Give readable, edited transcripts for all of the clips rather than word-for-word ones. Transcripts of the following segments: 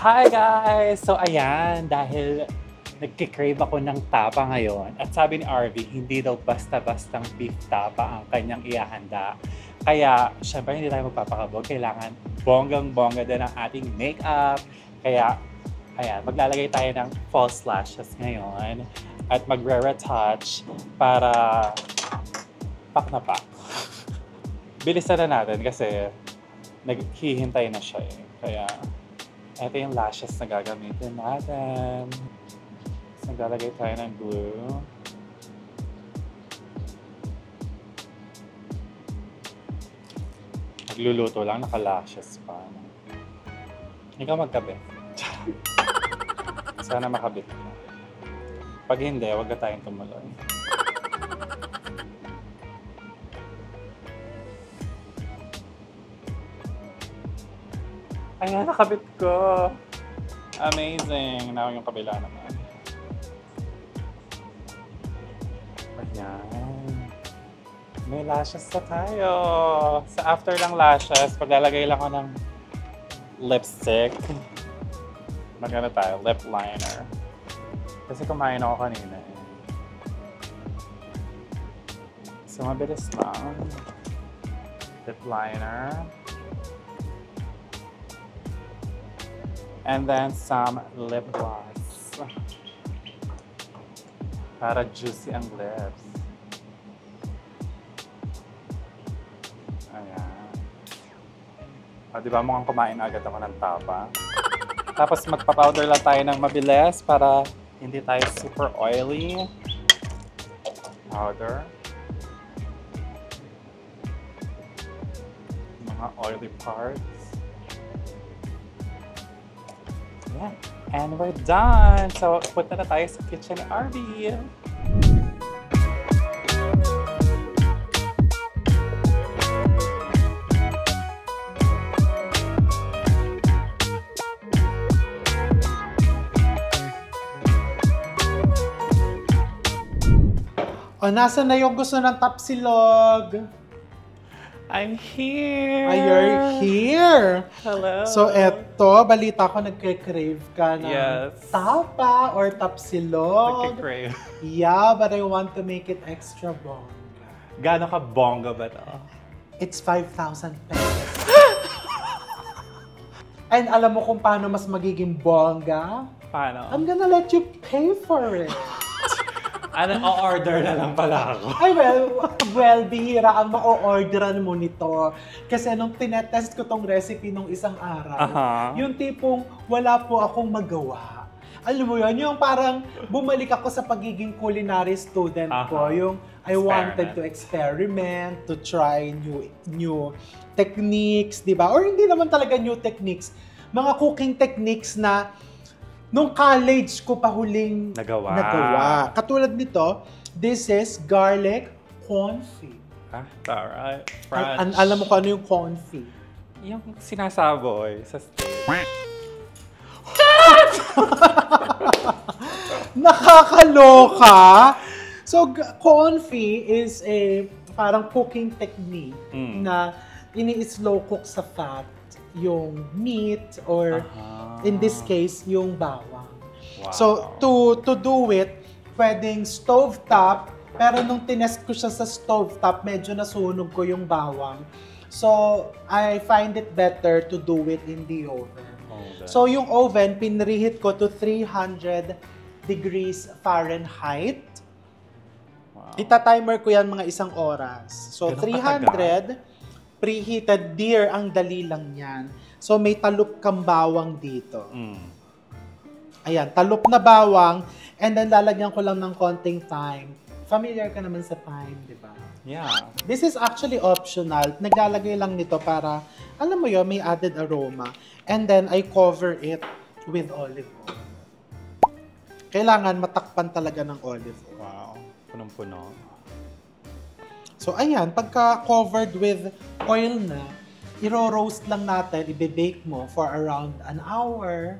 Hi guys! So ayan, dahil nagkikrave ako ng tapa ngayon at sabi ni RV, hindi daw basta-bastang beef tapa ang kanyang ihahanda. Kaya, syempre hindi tayo magpapakabog. Kailangan bonggang-bongga din ang ating makeup. Kaya, ayan, maglalagay tayo ng false lashes ngayon at magre-retouch para pak na pak. Bilisan na natin kasi naghihintay na siya eh. Kaya, ito yung lashes na gagamitin natin. So, naglalagay tayo ng glue. Nagluluto lang, naka-lashes pa. Ikaw magkabit. Sana makabit ka. Pag hindi, huwag ka tayong tumuloy. Ayan, nakabit ko. Amazing. Now yung kabila naman. Ayan. May lashes na tayo. Sa after lang lashes, paglalagay lang ako ng lipstick. Magano tayo? Lip liner. Kasi kumain ako kanina eh. So, mabilis lang. Lip liner. And then some lip gloss. Para juicy ang lips. Ayan. O, diba mukhang kumain agad ako ng tapa? Tapos magpa-powder lang tayo ng mabilis para hindi tayo super oily. Powder. Mga oily parts. Yeah. And we're done! So, punta na tayo sa kitchen ni RV. O, nasa na yung gusto ng tapsilog? I'm here! You're here! Hello! So, eto, balita ko nagke-crave ka ng tapa or tapsilog. Nagke-crave. Yeah, but I want to make it extra bongga. Gano'n ka bongga ba ito? It's 5,000 pesos. And alam mo kung paano mas magiging bongga? Paano? I'm gonna let you pay for it. Ano, o-order na lang pala ako. Ay, well, bihira ang ma-o-orderan mo nito. Kasi nung tinetest ko tong recipe nung isang araw, yung tipong wala po akong magawa. Alam mo yun, yung parang bumalik ako sa pagiging culinary student ko. Yung I wanted to experiment, to try new techniques, di ba? Or hindi naman talaga new techniques. Mga cooking techniques na nung college ko pa huling nagawa. Katulad nito, this is garlic confit. Alright. Alam mo kung ano yung confit? Yung sinasaboy sa steak. Nakakaloka! So, confit is a parang cooking technique na ini-slow cook sa fat yung meat or in this case, yung bawang. Wow. So, to do it, pwedeng stovetop, pero nung tinest ko siya sa stovetop, medyo nasunog ko yung bawang. So, I find it better to do it in the oven. Okay. So, yung oven, pinreheat ko to 300 degrees Fahrenheit. Wow. Ita-timer ko yan mga 1 oras. So, 300, preheated, dear, ang dali lang yan. So, may talup kang bawang dito. Ayan, talup na bawang, and then lalagyan ko lang ng konting thyme. Familiar ka naman sa thyme, di ba? Yeah. This is actually optional. Naglalagay lang nito para, alam mo yun, may added aroma. And then, I cover it with olive oil. Kailangan matakpan talaga ng olive oil. Wow, punong-puno. So, ayan, pagka covered with oil na, iro-roast lang natin, ibe-bake mo for around an hour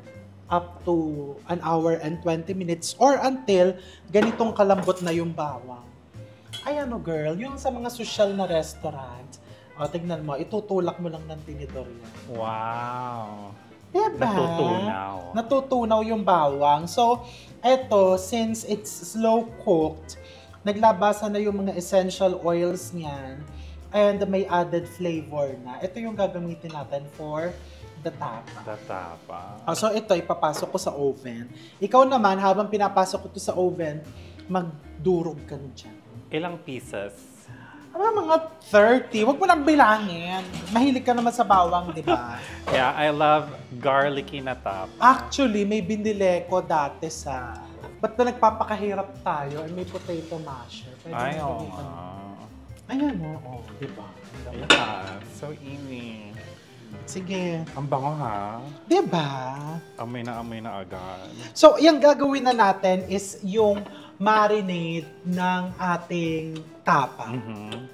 up to an hour and 20 minutes or until ganitong kalambot na yung bawang. Ay ano girl, yung sa mga social na restaurant, O, tignan mo, itutulak mo lang ng tinidor yan. Wow! Diba? Natutunaw. Natutunaw yung bawang. So, eto, since it's slow cooked, naglabasa na yung mga essential oils niyan and may added flavor na. Ito yung gagamitin natin for the tapa. The tapa. So, ito, ipapasok ko sa oven. Ikaw naman, habang pinapasok ko to sa oven, magdurog ka na dyan. Ilang pieces? Mga 30. Huwag mo nang bilangin. Mahilig ka naman sa bawang, di ba? Yeah, I love garlicky na tapa. Actually, may binili ko dati sa... Ba't na nagpapakahirap tayo? May potato masher. Pwede Ay, mo oo gamitin. nga. Ayan, oo. Di ba? Yeah, so easy. Sige. Ang bango ha. Di ba? Amoy na agad. So, yung gagawin na natin is yung marinade ng ating tapa.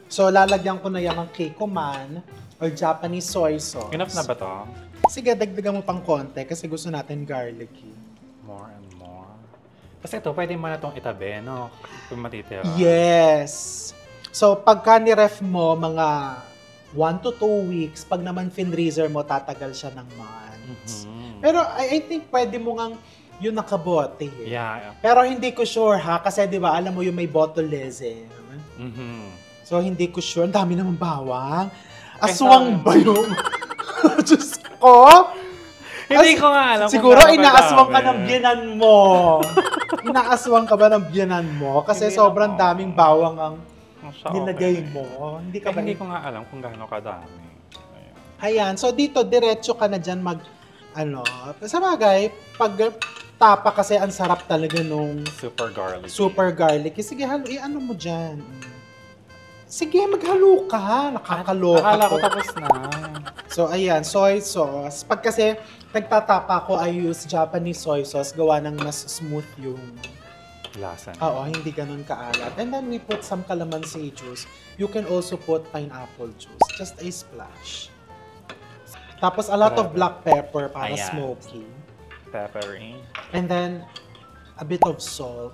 So, lalagyan ko na yung kikoman or Japanese soy sauce. Enough na ba to? Sige, dagdagan mo pang konti kasi gusto natin garlicky. More and more. Kasi ito, pwede mo na itong itabi, no? Kung matitira. Yes! So, pagka ni-ref mo, mga 1 to 2 weeks, pag naman finreezer mo, tatagal siya ng months. Pero I think pwede mo ngang yung nakabote. Yeah. Pero hindi ko sure ha, kasi di ba, alam mo yung may botulism. So, hindi ko sure. Ang dami naman bawang. Aswang ba yung... Diyos ko! Hindi ko nga alam Siguro kung gaano inaaswang ka kadami. ng biyanan mo. Inaaswang ka ba ng biyanan mo? Kasi Hindi sobrang naman. daming bawang ang Siya, nilagay okay. mo. Hindi Eh, ka ba... hindi ko nga alam kung gaano kadami. Ayan. Ayan. So, dito, diretso ka na dyan sa bagay, pag tapa kasi ang sarap talaga nung Super garlic. super garlic. Sige, ano mo dyan? Sige, maghalo ka. Nakakaloka Akala ko to. tapos na. So, ayan, soy sauce. Pag kasi nagtatapa ko, I use Japanese soy sauce. Gawa ng mas smooth yung... Lasa na. Oo, hindi ganun kaalat. And then we put some calamansi juice. You can also put pineapple juice. Just a splash. Tapos a lot of Grabe. black pepper para Ayan. smoky. Peppery. And then a bit of salt.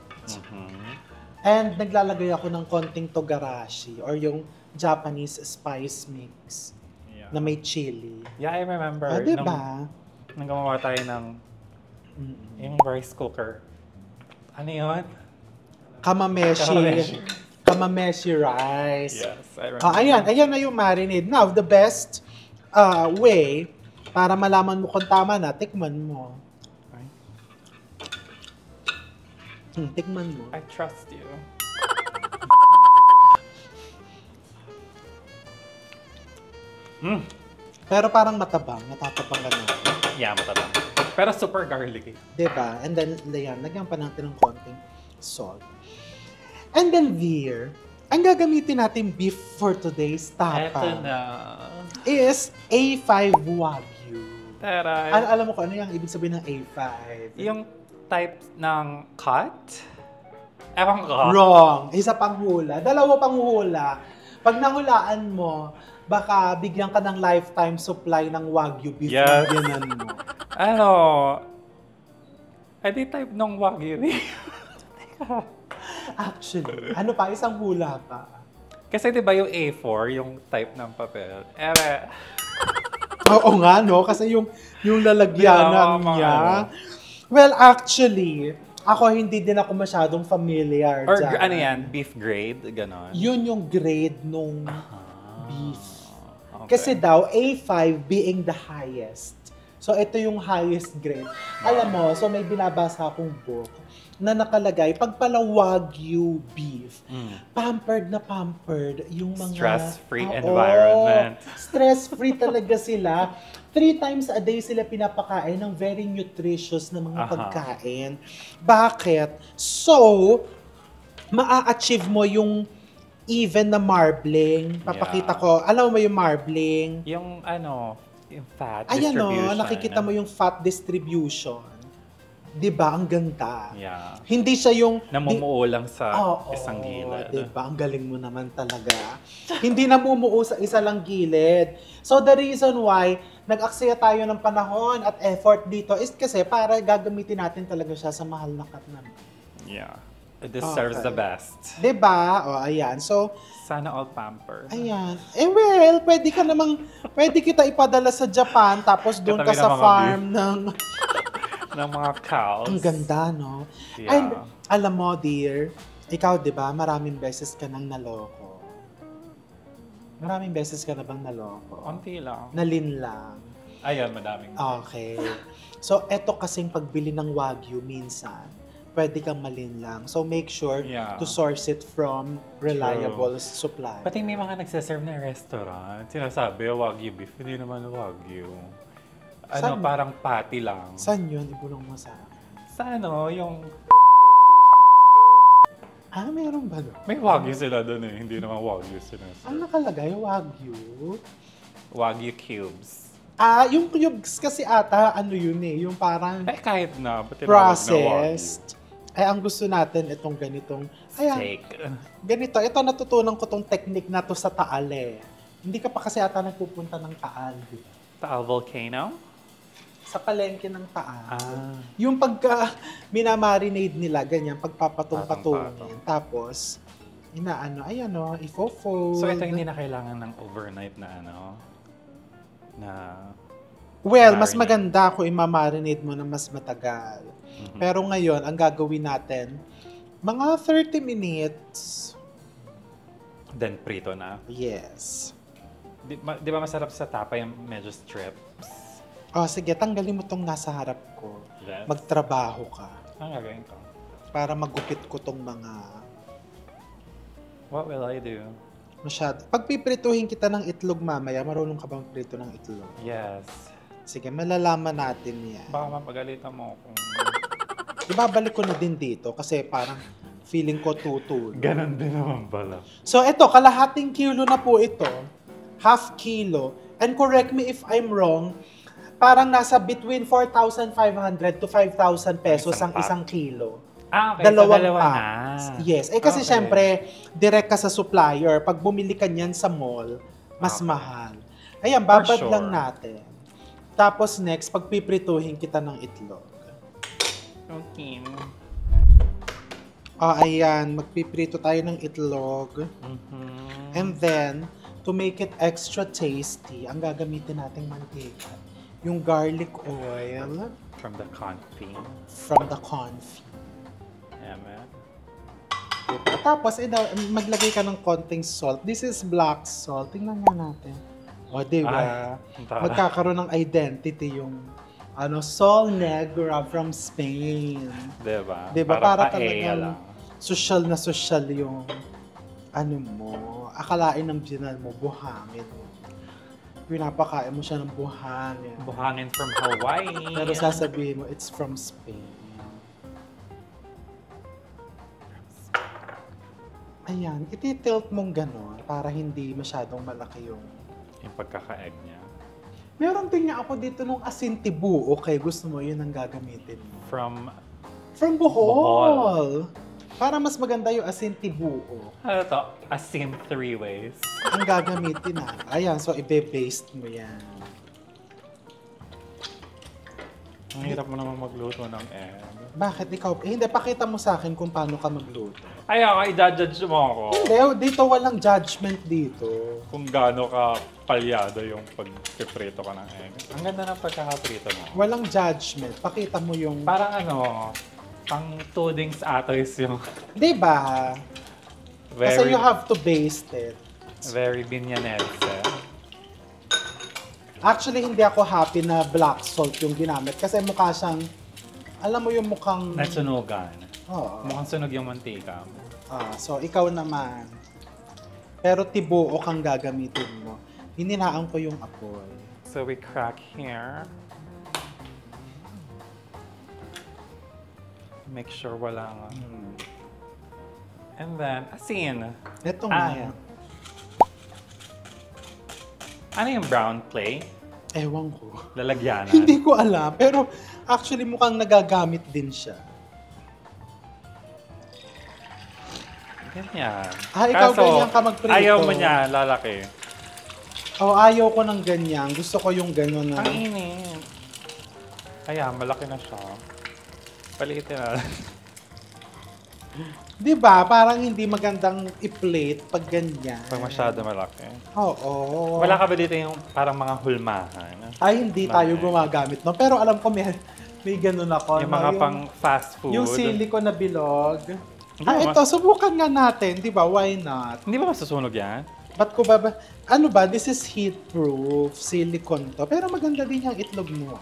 And naglalagay ako ng konting togarashi or yung Japanese spice mix Yeah. na may chili. Yeah, I remember. Diba? Nung gumawa tayo ng yung rice cooker. Ano yun? Kamameshi. Kamameshi rice. Yes, I remember. Ayan na yung marinade. Now, the best way para malaman mo kung tama na, tikman mo. Ay, Tikman mo. I trust you. Pero parang matabang, natatabang ka na. Yeah, matabang. Pero super garlicky. Diba? And then, yan, lagyan pa natin ng konting salt. And then there, ang gagamitin natin beef for today's tapa Eto na. is A5 Wagyu. Taray. Alam mo kung ano yung ibig sabihin ng A5? Yung type ng cut? Ewan ko. Wrong. Isa pang hula. Dalawa pang hula. Pag nahulaan mo, baka bigyan ka ng lifetime supply ng Wagyu beef Yes. na biyanan mo. Ano? Di type ng wagyu. Actually, ano pa? Isang hula pa. Kasi di ba yung A4, yung type ng papel? Oo nga, no? Kasi yung lalagyanan Di ba, niya. ano? Well, actually, ako hindi din ako masyadong familiar Or dyan. ano yan? Beef grade? Ganon? Yun yung grade nung beef. Okay. Kasi daw, A5 being the highest. So, ito yung highest grade. Alam mo, so may binabasa akong book na nakalagay, pag pala Wagyu beef, pampered na pampered yung mga... Stress-free Oo, environment. Stress-free talaga sila. 3 times a day sila pinapakain ng very nutritious na mga pagkain. Bakit? So, maa-achieve mo yung even na marbling. Papakita ko. Alam mo yung marbling? Yung ano, yung fat Ayan distribution. o, nakikita mo yung fat distribution. 'Di ba? Ang ganda. Yeah. Hindi siya yung... Namumuo lang sa Oo, isang gilid. Diba? Ang galing mo naman talaga. Hindi namumuo sa isa lang gilid. So the reason why nag-aksaya tayo ng panahon at effort dito is kasi para gagamitin natin talaga siya sa mahal na cut naman. Yeah. It deserves the Okay. best. Diba? O, ayan. So, Sana all pampered. ayan. Well, pwede kita ipadala sa Japan, tapos doon ka Katabi ng sa mga farm ng... Ng mga cows. Ang ganda, no? Yeah. And, alam mo, dear, ikaw, di ba, maraming beses ka nang naloko. Maraming beses ka na bang naloko? Konti lang. Nalinlang. Ayun, madaming. Okay. So, eto kasing pagbili ng Wagyu minsan, pwede kang malinlang. So, make sure Yeah. to source it from reliable supply. Pati may mga nagsaserve na restaurant. Sinasabi, Wagyu beef. Hindi naman Wagyu. Saan? Parang patty lang. Saan yun? Ibulong mo sa akin. Sa yung... Meron ba doon? May Wagyu sila doon eh. Hindi naman Wagyu sila. Ang nakalagay, Wagyu. Wagyu cubes. Yung cubes kasi ata, ano yun eh, yung parang Kahit na. Ba't tinawag na processed. Ang gusto natin itong ganitong, Wagyu? Steak. ganito, ito natutunan ko tong technique na to sa Taal eh. Hindi ka pa kasi ata nagpupunta ng Taal. Di ba? Taal Volcano? Sa palengke ng Taal. Yung Yung pagka minamarinade nila, ganyan, pagpapatong-patong. Patong-patong. Tapos, ayan o, ifo-fold. So ito hindi na kailangan ng overnight na na Well, mas marinade. maganda kung imamarinate mo na mas matagal. Mhm. Pero ngayon, ang gagawin natin, mga 30 minutes. Then prito na. Yes. Di ba masarap sa tapa yung medyo strips? Sige, tanggalin mo tong nasa harap ko. Yes. Magtrabaho ka. Ang gagawin ko. Para magupit ko tong mga What will I do? masyado. Pag piprituhin kita ng itlog mamaya, marunong ka bang prito ng itlog? Yes. Sige, malalaman natin yan. Baka mapagalitan mo ako. Ibabalik ko na din dito kasi parang feeling ko tutulog. Ganon din naman pala. So eto, kalahating kilo na po ito. Half kilo. And correct me if I'm wrong, parang nasa between 4,500 to 5,000 pesos ang isang kilo. Okay. Dalawang Dalawa pack. na. Yes. Kasi Okay. syempre, direct ka sa supplier. Pag bumili ka niyan sa mall, mas Okay. mahal. Ayan, babad sure. lang natin. Tapos next, pagpiprituhin kita ng itlog. Okay. Ayan, magpiprito tayo ng itlog. Mhm. And then, to make it extra tasty, ang gagamitin nating mantika, yung garlic oil From the confit. from the confit. Amen. Diba? Tapos, maglagay ka ng konting salt. This is black salt. Tingnan nga natin. O, diba? Magkakaroon ng identity yung Sol Negra from Spain. Diba? Diba? Para Para paella talagang lang. social na social yung mo. Akalain ng biyanan mo, buhangin. Pinapakain mo siya ng buhangin. Buhangin from Hawaii. Pero sasabihin mo, it's from Spain. Ayan, ititilt mong gano'n para hindi masyadong malaki yung... Yung pagkakaeg niya. Meron din nga ako dito nung asin tibu. Okay, gusto mo, yun ang gagamitin mo. From Bohol! Para mas maganda yung asin tibu. ano to? Asin 3 ways. Ang gagamitin na. Ayan, so ibe-baste mo yan. Ang hirap mo naman magluto ng egg. Bakit ikaw? Hindi, pakita mo sa akin kung paano ka magluto. Ay, i-judge mo ako Hindi, dito walang judgment dito. kung gaano ka palyado yung pag-prito ka ng egg. Ang ganda ng pagkakaprito mo. Walang judgment. Pakita mo yung... Parang pang tudings atoys yung Di ba? Kasi very, you have to baste it. very binyanese. Actually, hindi ako happy na black salt yung ginamit. Kasi mukha siyang... Alam mo yung mukhang... Nasunugan. Oo. Mukhang sunog yung mantika mo. So, ikaw naman. Pero tibuo kang gagamitin mo. Hininaan ko yung apoy. So we crack here. Make sure walang... And then, asin. Ito Ah, nga. yan. Ano yung brown clay? Ewan ko. Lalagyanan? Hindi ko alam. Pero actually mukhang nagagamit din siya. Ganyan. Ikaw ganyan ka magprito. Ayaw mo niya, lalaki. Ayaw ko ng ganyan. Gusto ko yung gano'n na... Ang init. Kaya, malaki na siya. Paliitin na. Di ba? Parang hindi magandang i-plate pag ganyan. Pag masyado malaki. Oo. Wala ka ba dito yung parang mga hulmahan? Ay, hindi tayo gumagamit, no? Pero alam ko may ganun ako. Yung no? mga pang fast food. Yung silicone na bilog. Hindi Ito, subukan nga natin. Di ba? Why not? Hindi ba masusunog yan? Ba't ko ba? Ano ba? This is heat-proof. Silicone to. Pero maganda din yung itlog mo.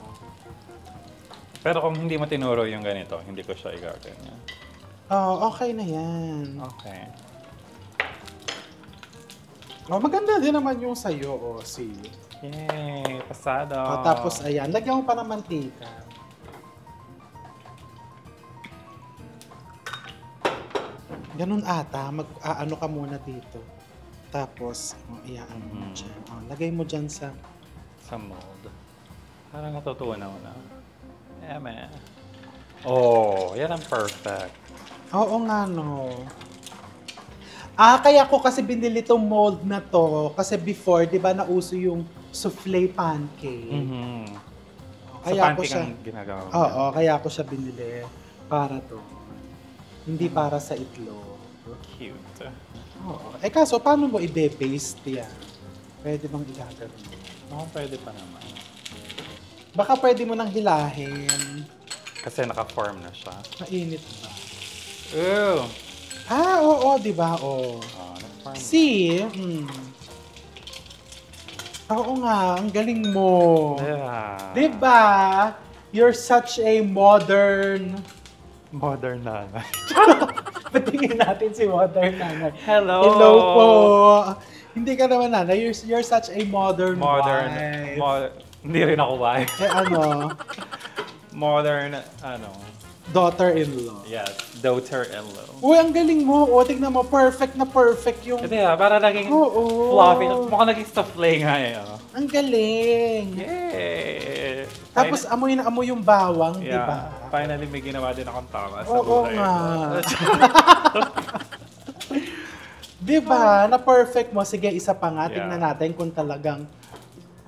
Pero kung hindi mo tinuro yung ganito, hindi ko siya igaganyan. Oh, okay na yan. Okay. Oh, maganda din naman yung sa'yo, oh, see. Yay! Pasado. Oh, tapos, ayan, lagyan mo pa ng mantika. Ganun ata, mag-aano ka muna dito. Tapos, iyaan mo dyan. Oh, lagay mo dyan sa... Sa mold. Parang natutunaw na. Yeah, man. Oh, yan ang perfect. Oo nga, no. Kaya ko kasi binili tong mold na to. Kasi before, di ba, nauso yung soufflé pancake. Mm-hmm. Kaya sa ko pancake siya, ang ginagawa mo. Oo, kaya ko siya binili. Para to. Hindi para sa itlog. Cute. Oo. Kaso, paano mo i-paste yan? Pwede bang ilagay mo? Oo, pwede pa naman. Baka pwede mo nang hilahin. Kasi naka-form na siya. Mainit ba? Ew! Oo, di ba? Oo. Naka-form. See? Oo nga, ang galing mo. Yeah. Di ba? You're such a modern... Modern nanay. Patingin natin si modern nanay. Hello! Hello po! Hindi ka naman nanay. You're such a modern wife. Hindi rin ako wife. Ano? Modern, Daughter-in-law. yes, daughter-in-law. Uy, ang galing mo. O, tignan mo. Perfect na perfect yung... Kasi para naging fluffy. Mukhang naging soufflé nga eh. Ang galing. Yay! Tapos amoy na amoy yung bawang, di Yeah, ba? finally may ginawa din akong tama sa Oo buhay. nga. Di ba? Na perfect mo. Sige, isa pa nga. Tingnan natin kung talagang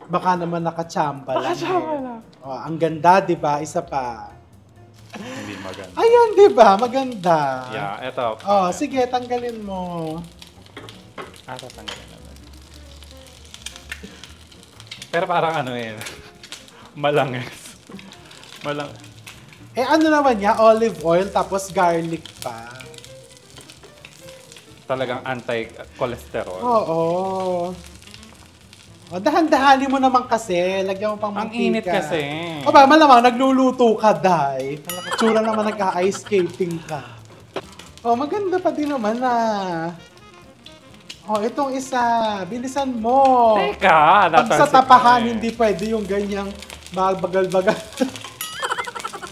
baka naman nakachamba lang. Nakachamba lang. Oh, ang ganda, di ba? Isa pa. Hindi maganda. Ayan, di ba? Maganda. Yeah, eto. Oh, sige, tanggalin mo. Tatanggalin naman. Pero parang malangis. Ano naman niya? Olive oil, tapos garlic pa. Talagang anti-cholesterol. Oo. Dahan-dahanin mo naman kasi. Lagyan mo pang Ang mantika. init kasi. O ba, malamang nagluluto ka, Day. Tsura naman nag-ice skating ka. Maganda pa din naman itong isa. Bilisan mo. Teka, Pag sa tapahan, hindi pwede yung ganyang bagal-bagal.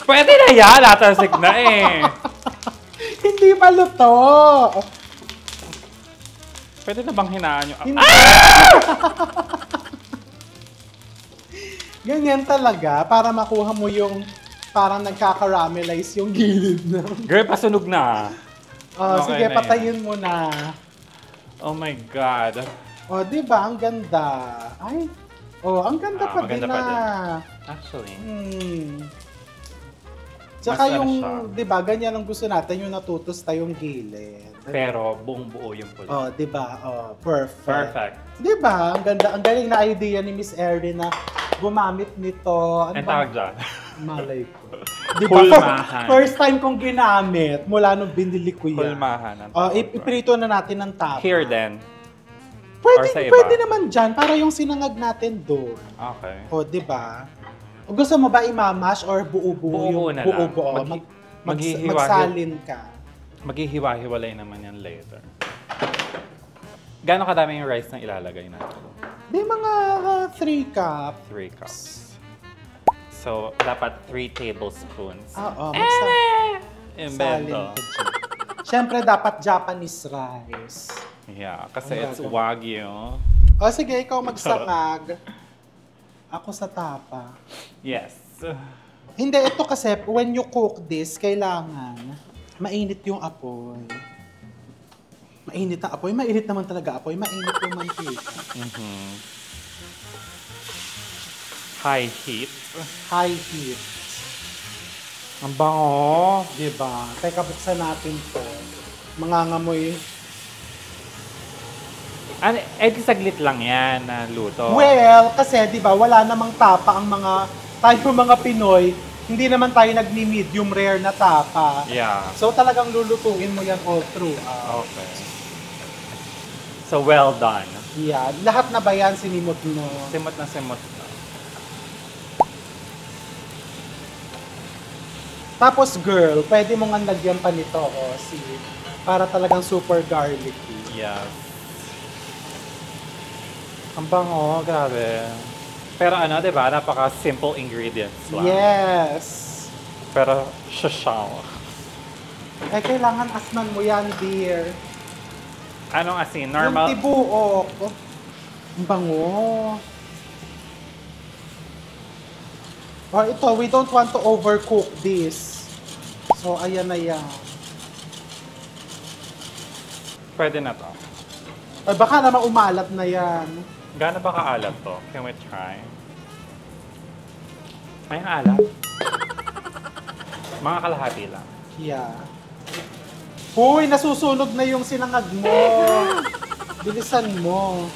Pwede na yan, natasik na eh. Hindi maluto. Pwede na bang hinaan yung... Hindi. Ganyan talaga, para makuha mo yung parang nagkakaramelize yung gilid na. Girl, pasunog na. Okay Sige, na patayin mo na. Oh my God. Di ba? Ang ganda. Ay. Ang ganda pa din maganda pa na. Actually. Tsaka Mas yung, siya. di ba, ganyan ang gusto natin, yung natutos tayong gilid. Pero buong buo yung pula. Di ba? Perfect. Perfect. Di ba? Ang ganda. Ang galing na idea ni Miss Erin na gumamit nito. Ang tawag dyan. Malay ko. Di ba? Hulmahan. First time kong ginamit mula nung binili ko yan. Hulmahan. ang tawag doon. Iprito na natin ng tapa. Here then. Pwede, or sa iba? pwede naman dyan. Para yung sinangag natin doon. Okay. Di ba? Gusto mo ba imamash or buo-buo? Buo-buo na lang. Buo-buo. Maghihiwa- Magsalin ka. Maghihiwa-hiwalay naman yan later. Gano'ng kadami yung rice na ilalagay natin? Di mga 3 cup. 3 cups. So, dapat 3 tablespoons. Oo, Invento. ka dyan. Siyempre, dapat Japanese rice. Yeah, kasi Ang it's gagawin. Wagyu. Sige, ikaw magsangag. Ako sa tapa. Yes. Hindi, ito kasi, when you cook this, kailangan mainit yung apoy. Mainit ang apoy. Mainit naman talaga apoy. Mainit yung mantika. High heat. High heat. Ang bango. Diba? Teka, buksan natin to. mangangamoy. Ano, di saglit lang yan na luto. Well, kasi di ba wala namang tapa ang tayo mga Pinoy, hindi naman tayo nagni-medium rare na tapa. Yeah. So talagang lulutuin mo yan all through. Okay. So well done. Yeah, lahat na ba yan sinimot mo? Simot na simot na. Tapos girl, pwede mo nga lagyan pa nito, para talagang super garlicky. Yes. Ang bango, grabe. Pero ano, di ba? Napaka-simple ingredients lang. Yes. Pero, shashaw. Kailangan asman mo yan, dear. Anong asin? Normal? Yung tibuok. Ang bango. Ito, we don't want to overcook this. So, ayan na yan. Pwede na to. Ay, baka naman umalat na yan. Gaano ba kaalat to? Can we try? May alat? Mga kalahati lang. Yeah. Huy, nasusunog na yung sinangag mo. Bilisan mo.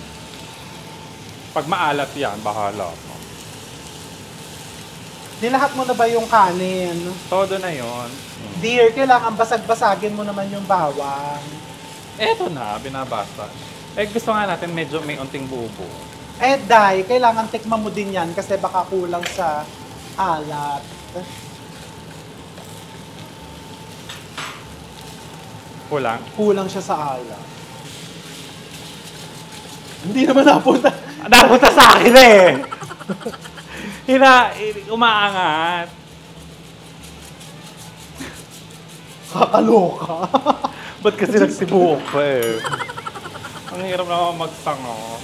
Pag maalat yan, bahala mo. Nilahat mo na ba yung kanin? Todo na yon. Dear, kailangan basag-basagin mo naman yung bawang. Eto na, binabasa. Gusto nga natin medyo may unting bubo. Day, kailangan tikman mo din yan kasi baka kulang sa alat. Kulang? Kulang siya sa alat. Hindi naman napunta. Napunta sa akin eh! Umaangat. Kakaloka. Ba't kasi nagsibuok pa eh? Ang hirap naman magsango.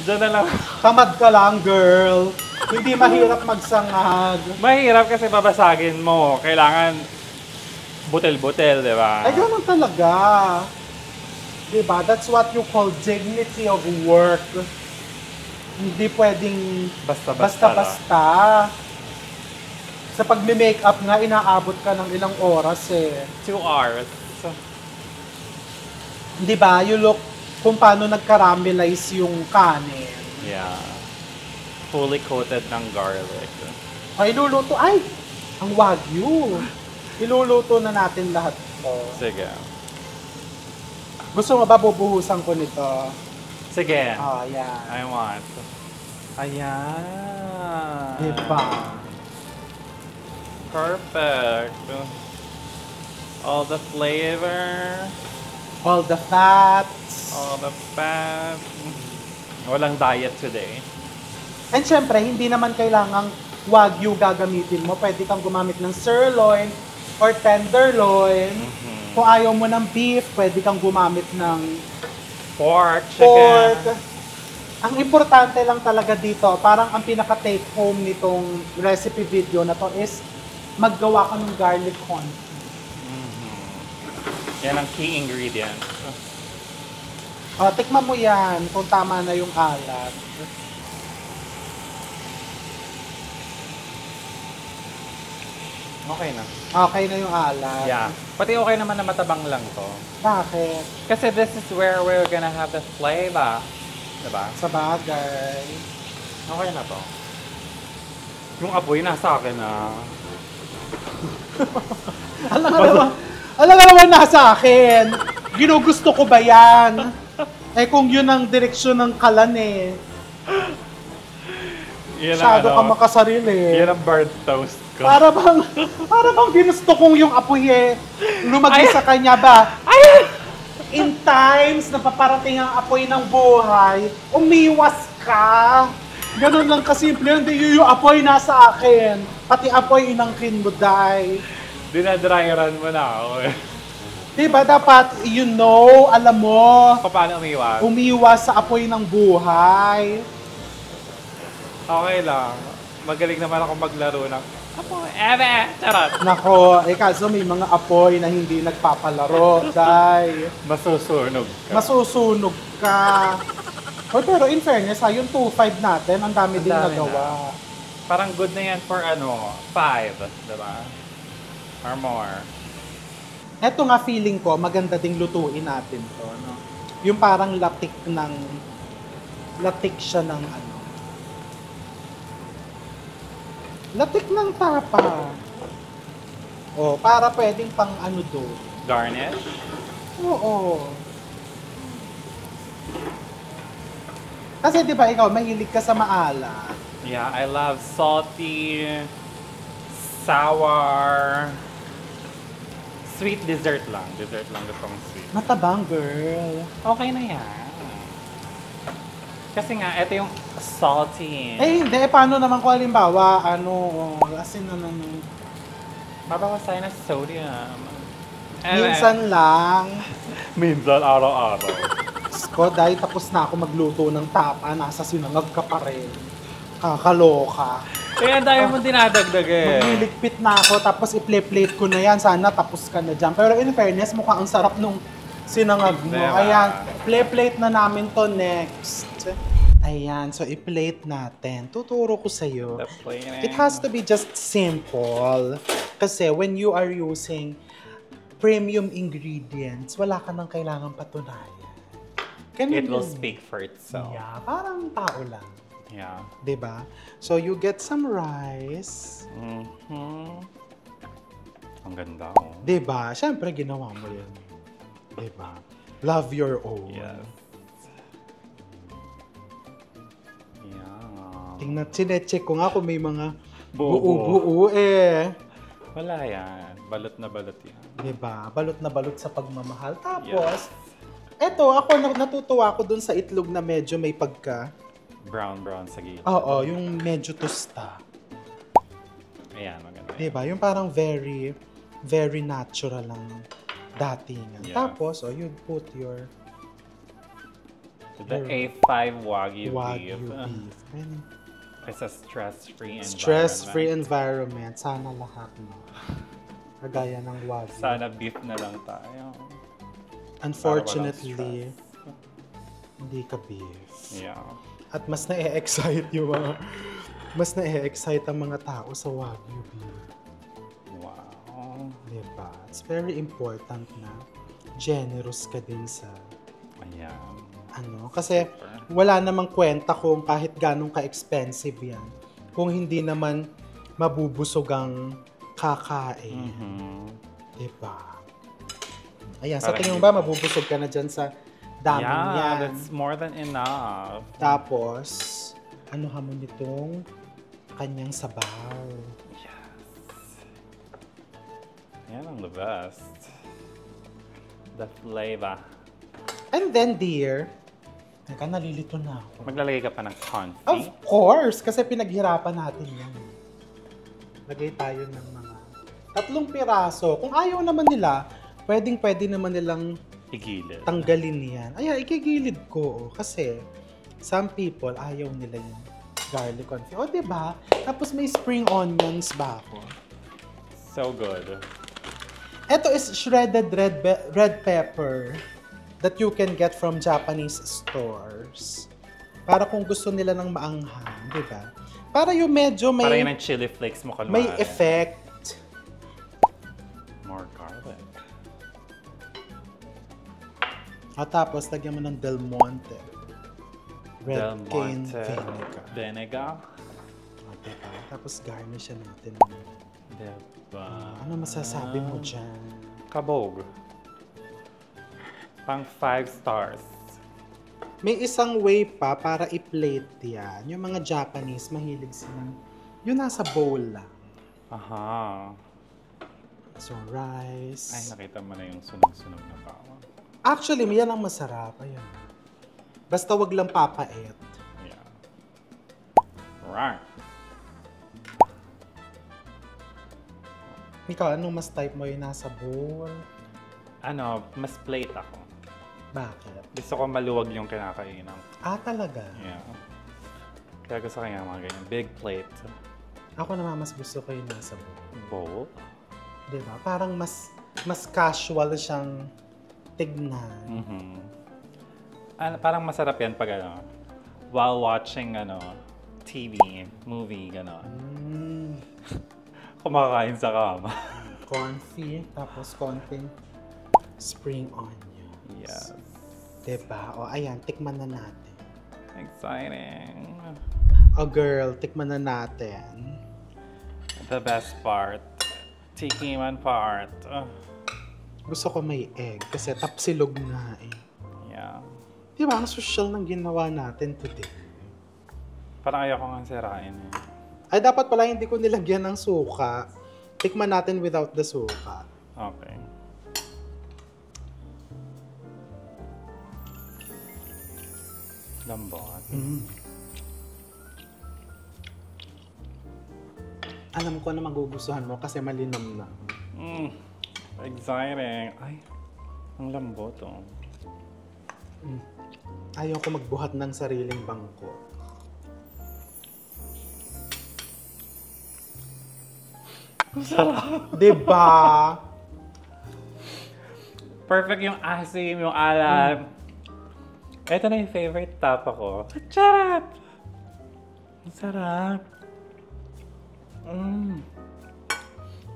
Diyan na lang. Tamad ka lang, girl. Hindi mahirap magsangag. Mahirap kasi babasagin mo. Kailangan butel-butel, di ba? Ay, ganun talaga. Diba? That's what you call dignity of work. Hindi pwedeng basta-basta. Sa pagme-makeup nga, inaabot ka ng ilang oras eh. 2 hours. Di ba? You look kung paano nag-caramelize yung kanin. Yeah. Fully coated ng garlic. Ay, iluluto. Ay! Ang wagyu. Iluluto na natin lahat to. Sige. Gusto mo ba bubuhusan ko nito? Sige. Ayan. I want. Ayan. Diba? Perfect. All the flavor. All the fats. All the fat. Walang diet today. And syempre, hindi naman kailangang wagyu gagamitin mo. Pwede kang gumamit ng sirloin or tenderloin. Kung ayaw mo ng beef, pwede kang gumamit ng Pork, chicken. Ang importante lang talaga dito, parang ang pinaka-take home nitong recipe video na to is maggawa ka ng garlic confit. Yan ang key ingredient. Tikman mo yan kung tama na yung alat. Okay na. Okay na yung alat. Yeah. Pati okay naman na matabang lang to. Bakit? Kasi this is where we're gonna have the flavor. Diba? Sa bagay. Okay na to. Yung apoy nasa akin na. Alam nga naman nasa akin. Ginugusto ko ba yan? Kung yun ang direksyon ng kalan eh. Masyado ka makasarili. Yan ang burnt toast ko. Para bang ginusto kong yung apoy eh. Lumagay sa kanya ba? In times na paparating ang apoy ng buhay, umiwas ka. Ganun lang kasimple. Hindi yung apoy nasa akin. Pati apoy inangkin mo, day. Dinadryeran mo na ako eh. Diba dapat, alam mo, Paano umiwas? umiwas sa apoy ng buhay. Okay lang. Magaling naman ako maglaro ng apoy. Charot. Nako, kaso may mga apoy na hindi nagpapalaro, day. Masusunog ka. Masusunog ka. Pero in fairness, yung 2.5 natin, ang dami din dami nagawa. Parang good na yan for 5, diba? Or more. Eto nga feeling ko, maganda ding lutuin natin to, no? Yung parang latik siya ng ano. Latik ng tapa. Oh, para pwedeng pang ano do. Garnish? Oo. Kasi di ba ikaw, mahilig ka sa maalat. Yeah, I love salty, sour, sweet dessert lang. Dessert lang gustong sweet. Matabang, girl. Okay na yan. Kasi nga, ito yung salty. Eh, hindi. Paano naman kung halimbawa, asin na Mabawas tayo ng sodium. minsan lang. Minsan, araw-araw. Ko, dahil tapos na ako magluto ng tapa, nasa sinangag ka pa rin. Kakaloka. Kaya dahil mo dinadagdag eh. Magliligpit na ako, tapos i-plate ko na yan. Sana tapos ka na dyan. Pero in fairness, mukhang ang sarap nung sinangag mo. Diba? Ayan, plate na namin to next. Ayan, so i-plate natin. Tuturo ko sa'yo. The plating. It has to be just simple. Kasi when you are using premium ingredients, wala ka nang kailangan patunayan. Ganun It will yun. speak for itself. Yeah, parang tao lang. Yeah. Diba? So you get some rice. Mm-hmm. Ang ganda oh. Diba? Siyempre, ginawa mo yun. Diba? Love your own. Yes. Yeah. Tingnan, sinecheck ko nga kung may mga Buo-buo. buo-buo eh. Wala yan. Balot na balot yan. Diba? Balot na balot sa pagmamahal. Tapos, eto, ako natutuwa ako dun sa itlog na medyo may pagka. Brown sa gilid. Oo, yung medyo tosta. Ayan, maganda. Diba? Yung parang very, very natural lang datingan. Yeah. Tapos, you put your The A5 Wagyu Wagyu beef. beef. And It's a stress-free environment. stress-free environment. Sana lahat, no? Kagaya ng Wagyu. Sana beef na lang tayo. Unfortunately, hindi ka beef. Yeah. At mas na-excite ang mga tao sa Wagyu beef. Wow. Diba? It's very important na generous ka din sa Ayan. kasi wala namang kwenta kung kahit ganong ka-expensive yan. Kung hindi naman mabubusog ang kakain. Mm-hmm. Diba? Ayan, sa Parang tingin mo ba mabubusog ka na dyan sa daming Yeah, yan? that's more than enough. Tapos, anuhan mo nitong kanyang sabaw. Yes. Yan ang the best. The flavor. And then, dear, teka, nalilito na ako. Maglalagay ka pa ng confit. Of course, kasi pinaghirapan natin yan. Lagay tayo ng mga 3 piraso. Kung ayaw naman nila, pwede naman nilang Igilid. tanggalin yan. Ay, ikigilid ko. Kasi, some people, ayaw nila yung garlic confit. O, diba? Tapos may spring onions ba ako? So good. Ito is shredded red pepper that you can get from Japanese stores. Para kung gusto nila ng maanghang, di ba? Para yung medyo may... Para yun ang chili flakes mo kalmari. May effect. More garlic. At tapos, lagyan mo ng Del Monte. Red Del cane Monte vinegar. Vinegar. O, diba? Tapos garnish natin. Diba? Ano masasabi mo dyan? Kabog. Pang 5 stars. May isang way pa para i-plate yan. Yung mga Japanese, mahilig silang yung nasa bowl lang. Aha. So, rice. Ay, nakita mo na yung sunog-sunog na bawang. Actually, yan ang masarap. Ayan. Basta wag lang papait. Yeah. Right. Ikaw, anong mas type mo yung nasa bowl? Mas plate ako. Bakit? Gusto ko maluwag yung kinakainan. Talaga? Yeah. Kaya gusto ko yung mga ganyan. Big plate. Ako naman mas gusto ko yung nasa bowl. Bowl? Diba? Parang mas casual siyang tignan. Mm-hmm. Parang masarap yan pag while watching TV, movie, gano'n. Mm. Kumakain sa kama. Confit, tapos konting Spring onions. Yes. Diba? O, ayan, tikman na natin. Exciting. Oh, girl, tikman na natin. The best part. Tikiman part. Gusto ko may egg kasi tapsilog na eh. Yeah. Diba, ang social ng ginawa natin today. Parang ayaw ko nga sirain eh. Ay, dapat pala hindi ko nilagyan ng suka. Tikman natin without the suka. Okay. Lambot. Alam ko na magugustuhan mo kasi malinam na. Exciting. Ay, ang lambot oh. Ayaw ko magbuhat ng sariling bangko. Sarap. Diba? Perfect yung asim, yung alam. Ito na yung favorite tapa ko. Charap! Ang sarap.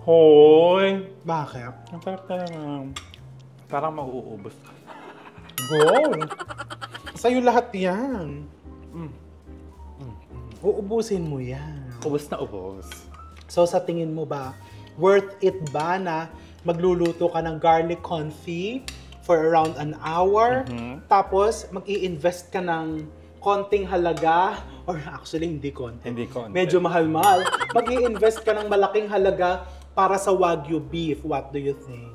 Hoy! Bakit? Ang sarap talaga. Parang mauubos. Go! Sa'yo lahat yan. Uubusin mo yan. Ubos na ubos. So sa tingin mo ba, worth it ba na magluluto ka ng garlic confit for around an hour? Tapos mag-i-invest ka ng konting halaga, or actually hindi konti. Hindi konti. Medyo mahal-mahal. Mag-i-invest ka ng malaking halaga para sa Wagyu beef. What do you think?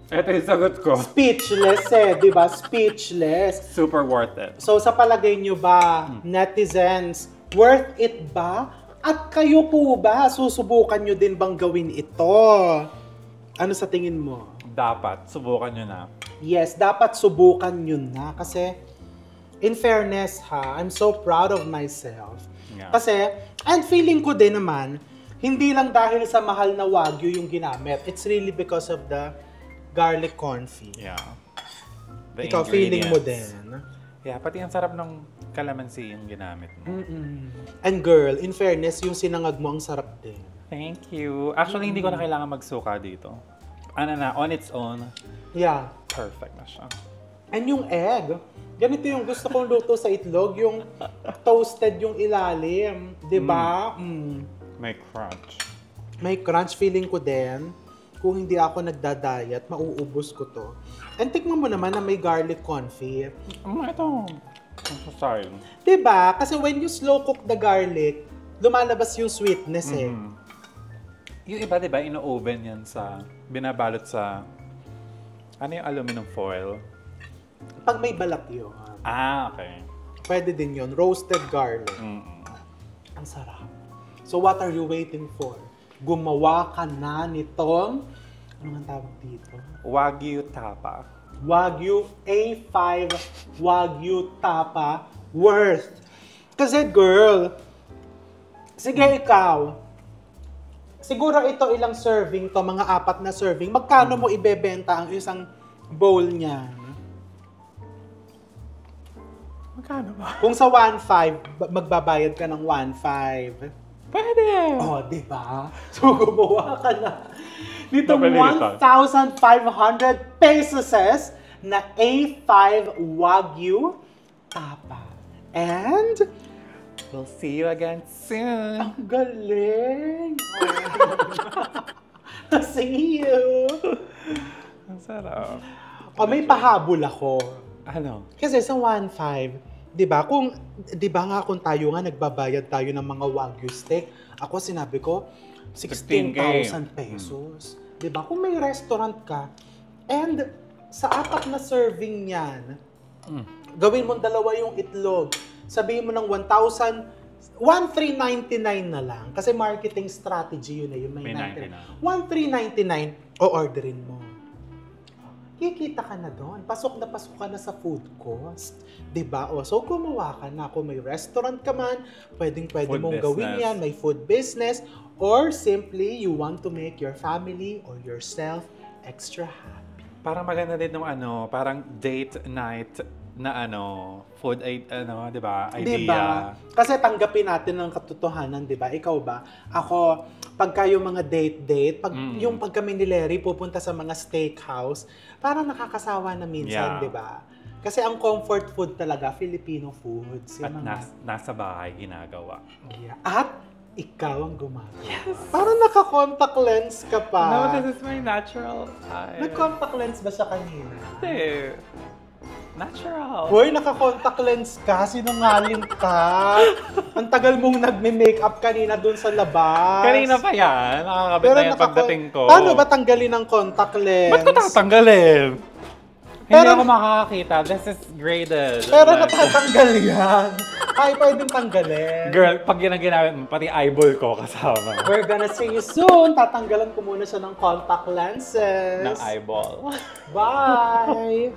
Ito yung sagot ko. Speechless eh, di ba? Speechless. Super worth it. So sa palagay nyo ba, netizens, worth it ba? At kayo po ba, susubukan nyo din bang gawin ito? Ano sa tingin mo? Dapat, subukan nyo na. Yes, dapat subukan nyo na. Kasi, in fairness ha, I'm so proud of myself. Yeah. Kasi, and feeling ko din naman, hindi lang dahil sa mahal na Wagyu yung ginamit. It's really because of the garlic confit. Yeah. The Ikaw, feeling mo ingredients. din. Yeah, pati ang sarap ng calamansi yung ginamit mo. And girl, in fairness, yung sinangag mo ang sarap din. Thank you. Actually, hindi ko na kailangan magsuka dito. Ano na, on its own, Yeah. perfect na siya. And yung egg, ganito yung gusto kong luto sa itlog, yung toasted yung ilalim. Diba? May crunch. May crunch feeling ko din. Kung hindi ako nagda-diet, mauubos ko to. And tikman mo naman na may garlic confit. Ito. Ang style. Diba? Kasi when you slow cook the garlic, lumalabas yung sweetness eh. Yung iba, diba, ino-oven yan sa, binabalot sa, ano yung aluminum foil? Pag may balat yun, Okay. pwede din yun. Roasted garlic. Ang sarap. So what are you waiting for? Gumawa ka na nitong, ano nga tawag dito? Wagyu tapa. Wagyu A5 Wagyu Tapa worth. Kasi girl, sige ikaw, siguro ito ilang serving to, mga 4 na serving. Magkano mo ibebenta ang isang bowl niya? Magkano ba? Kung sa 1.5, magbabayad ka ng 1.5. Pwede! Oh, di ba? So, gumawa ka na nitong Napalilitan. 1,500 pesos na A5 Wagyu Tapa. And, We'll see you again soon. ang galing! See you! Ang sarap. O, may pahabol ako. Ano? Kasi sa 1.5, 'di ba? Kung 'di ba nga kung tayo nga nagbabayad tayo ng mga Wagyu steak, ako sinabi ko 16,000 pesos. 'Di ba? Kung may restaurant ka and sa 4 na serving niyan, gawin mo 2 yung itlog. Sabihin mo ng 1,399 na lang kasi marketing strategy yun eh, yung may 99. 1,399 o orderin mo. Kikita ka na doon. Pasok ka na sa food cost. Diba? O, so gumawa ka na. Kung may restaurant ka man, pwede Food mong gawin business. yan. May food business. Or simply, you want to make your family or yourself extra happy. Parang maganda din ng ano, parang date night food di ba, idea. Diba? Kasi tanggapin natin ang katotohanan, di ba? Ikaw ba? Ako, pagka yung mga date, yung pag kami ni Larry pupunta sa mga steakhouse, parang nakakasawa na minsan, di ba? Kasi ang comfort food talaga, Filipino foods. At nasa bahay ginagawa. Yeah. At ikaw ang gumagawa. Yes! Parang naka-contact lens ka pa. No, this is my natural eye. Nag-contact lens ba siya kanina? Hindi. Natural. Hoy, naka-contact lens ka? Sinungaling ka? Ang tagal mong nagme-makeup kanina dun sa labas. Kanina pa yan. Nakakabit na yung pagdating ko. Paano ba tanggalin ang contact lens? Ba't ko tatanggalin? Hindi ako makakakita. This is graded. Pero natatanggal yan. Ay, pwedeng tanggalin. Girl, pag yan ang ginamit mo, pati eyeball ko kasama. We're gonna see you soon. Tatanggalan ko muna siya ng contact lenses. Ng eyeball. Bye!